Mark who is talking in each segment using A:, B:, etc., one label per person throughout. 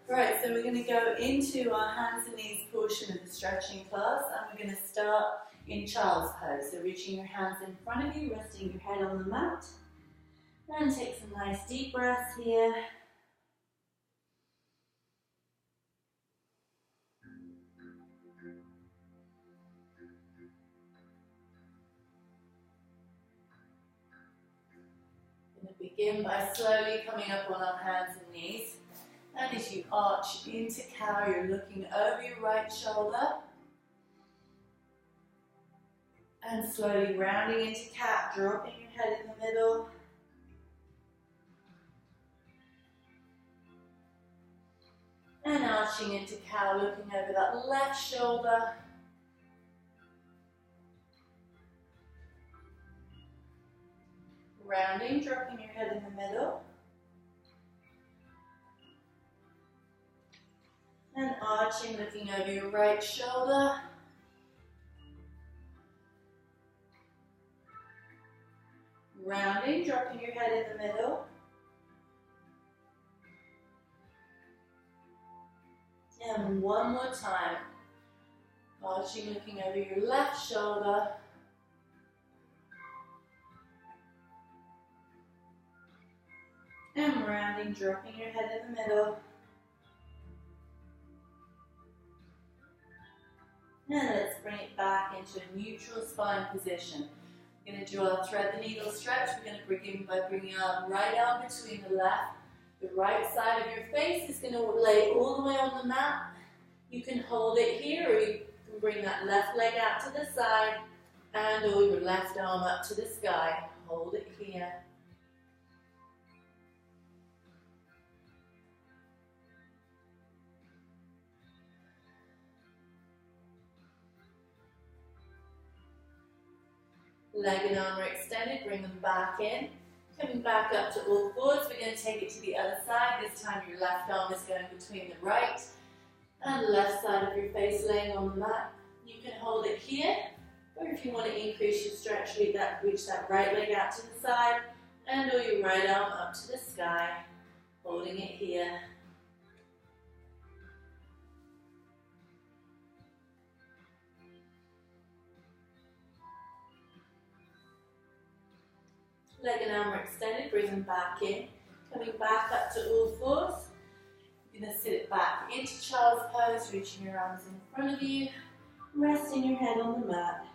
A: Right, so we're going to go into our hands and knees portion of the stretching class, and we're going to start in child's pose. So reaching your hands in front of you, resting your head on the mat. And take some nice deep breaths here. We're going to begin by slowly coming up on our hands and knees. And as you arch into cow, you're looking over your right shoulder. And slowly rounding into cat, dropping your head in the middle. And arching into cow, looking over that left shoulder. Rounding, dropping your head in the middle. And arching, looking over your right shoulder. Rounding, dropping your head in the middle. And one more time. Arching, looking over your left shoulder. And rounding, dropping your head in the middle. And let's bring it back into a neutral spine position. We're going to do our thread the needle stretch. We're going to begin by bringing our right arm between the left. The right side of your face is going to lay all the way on the mat. You can hold it here, or you can bring that left leg out to the side and or your left arm up to the sky. Hold it here. Leg and arm are extended, bring them back in. Coming back up to all fours, we're going to take it to the other side. This time your left arm is going between the right and the left side of your face laying on the mat. You can hold it here, or if you want to increase your stretch, reach that right leg out to the side and or your right arm up to the sky, holding it here. Leg and arm are extended, bring them back in. Coming back up to all fours. You're going to sit it back into child's pose, reaching your arms in front of you, resting your head on the mat.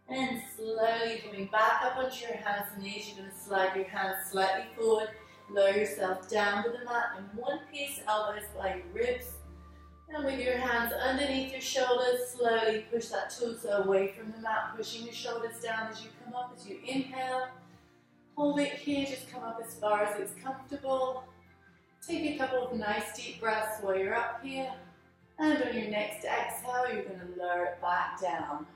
A: And slowly coming back up onto your hands and knees, you're going to slide your hands slightly forward, lower yourself down to the mat in one piece, elbows by your ribs. And with your hands underneath your shoulders, slowly push that torso away from the mat, pushing your shoulders down as you come up. As you inhale, hold it here, just come up as far as it's comfortable. Take a couple of nice deep breaths while you're up here. And on your next exhale, you're going to lower it back down.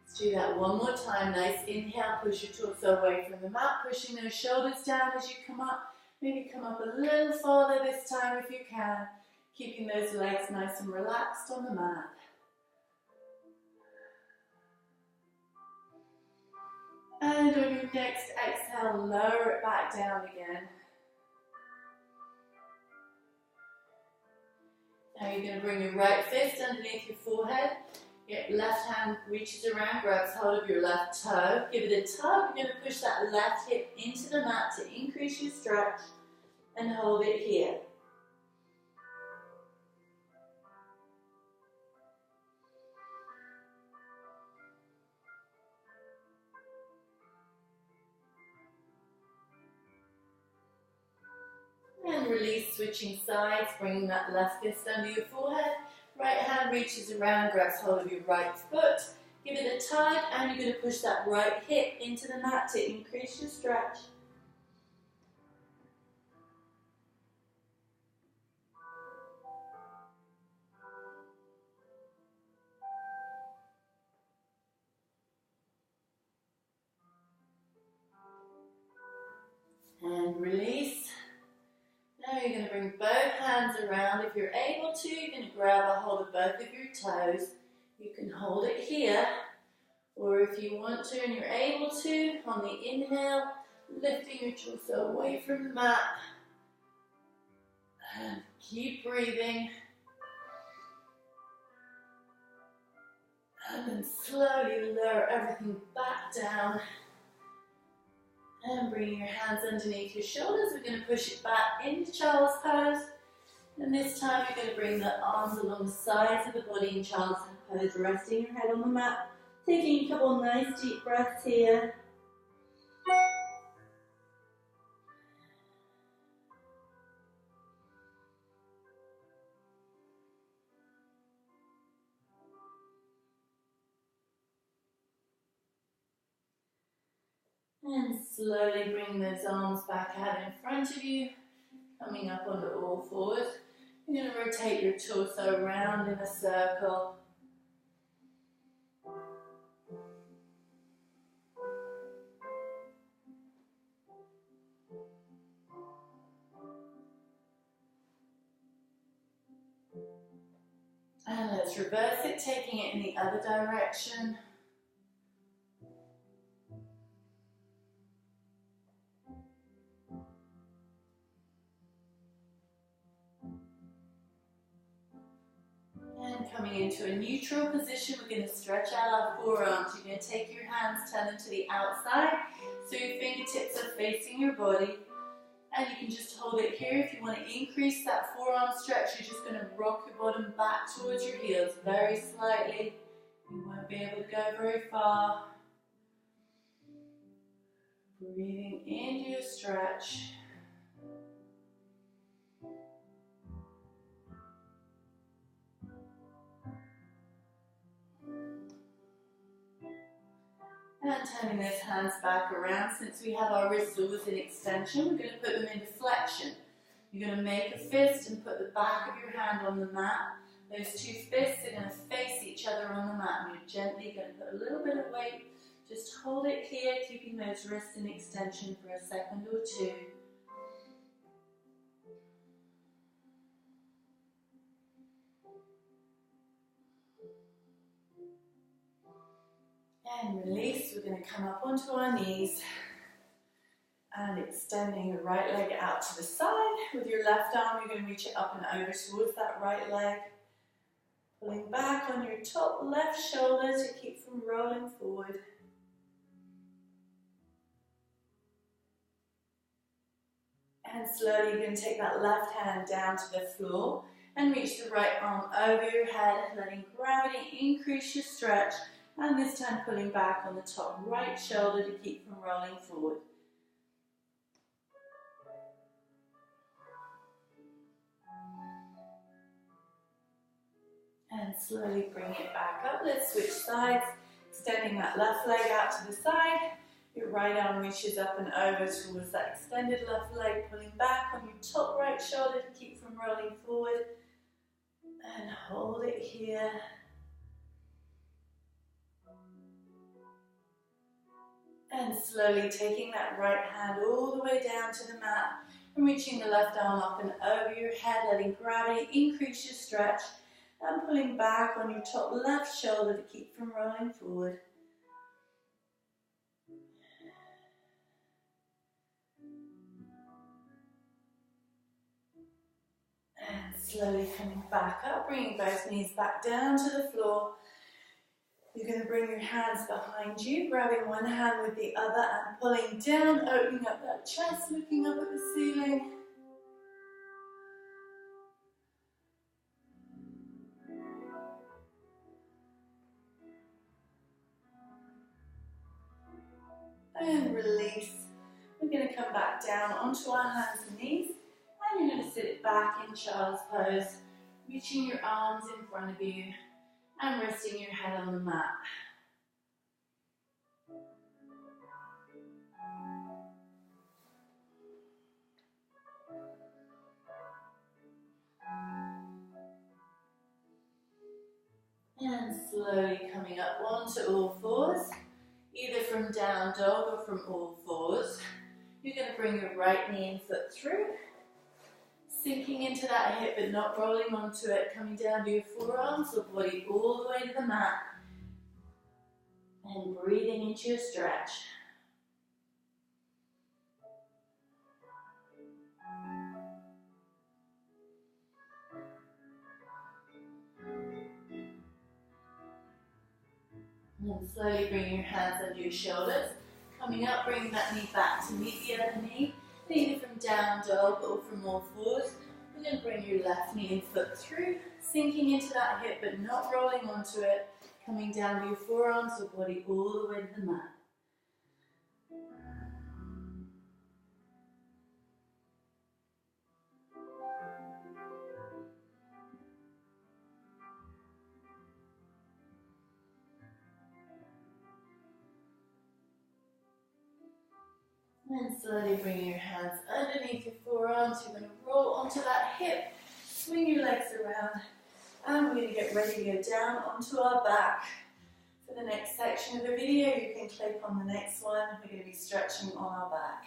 A: Let's do that one more time. Nice inhale, push your torso away from the mat, pushing those shoulders down as you come up. Maybe come up a little farther this time if you can, keeping those legs nice and relaxed on the mat. And on your next exhale, lower it back down again. Now you're going to bring your right fist underneath your forehead. Your left hand reaches around, grabs hold of your left toe. Give it a tug. You're going to push that left hip into the mat to increase your stretch and hold it here. And release, switching sides, bringing that left fist under your forehead. Right hand reaches around, grabs hold of your right foot. Give it a tug, and you're going to push that right hip into the mat to increase your stretch. And release. Now you're going to bring both hands around. If you're able to, you're going to grab a hold of both of your toes. You can hold it here, or if you want to and you're able to, on the inhale, lifting your torso away from the mat. And keep breathing. And then slowly lower everything back down. And bring your hands underneath your shoulders. We're going to push it back into child's pose. And this time you're going to bring the arms along the sides of the body in child's pose, resting your head on the mat. Taking a couple nice deep breaths here. And slowly bring those arms back out in front of you, coming up onto all fours. You're going to rotate your torso around in a circle. And let's reverse it, taking it in the other direction. And coming into a neutral position, we're going to stretch out our forearms. You're going to take your hands, turn them to the outside, so your fingertips are facing your body. And you can just hold it here. If you want to increase that forearm stretch, you're just going to rock your bottom back towards your heels very slightly. You won't be able to go very far. Breathing into your stretch. And turning those hands back around. Since we have our wrists always in extension, we're going to put them into flexion. You're going to make a fist and put the back of your hand on the mat. Those two fists are going to face each other on the mat. And you're gently going to put a little bit of weight. Just hold it here, keeping those wrists in extension for a second or two. And release. We're going to come up onto our knees and extending your right leg out to the side. With your left arm, you're going to reach it up and over towards that right leg. Pulling back on your top left shoulder to keep from rolling forward. And slowly you're going to take that left hand down to the floor and reach the right arm over your head, letting gravity increase your stretch. And this time pulling back on the top right shoulder to keep from rolling forward. And slowly bring it back up. Let's switch sides, extending that left leg out to the side. Your right arm reaches up and over towards that extended left leg, pulling back on your top right shoulder to keep from rolling forward. And hold it here. And slowly taking that right hand all the way down to the mat and reaching the left arm up and over your head, letting gravity increase your stretch and pulling back on your top left shoulder to keep from rolling forward. And slowly coming back up, bringing both knees back down to the floor. You're going to bring your hands behind you, grabbing one hand with the other and pulling down, opening up that chest, looking up at the ceiling. And release. We're going to come back down onto our hands and knees. And you're going to sit it back in child's pose, reaching your arms in front of you and resting your head on the mat. And slowly coming up onto all fours, either from down dog or from all fours. You're going to bring your right knee and foot through, Sinking into that hip but not rolling onto it, coming down to your forearms or body all the way to the mat. And breathing into your stretch. And then slowly bring your hands under your shoulders. Coming up, bringing that knee back to meet the other knee. Either from down dog or from more forward. We're going to bring your left knee and foot through. Sinking into that hip but not rolling onto it. Coming down to your forearms or body all the way to the mat. And slowly bring your hands underneath your forearms. You're going to roll onto that hip. Swing your legs around. And we're going to get ready to go down onto our back. For the next section of the video, you can click on the next one. We're going to be stretching on our back.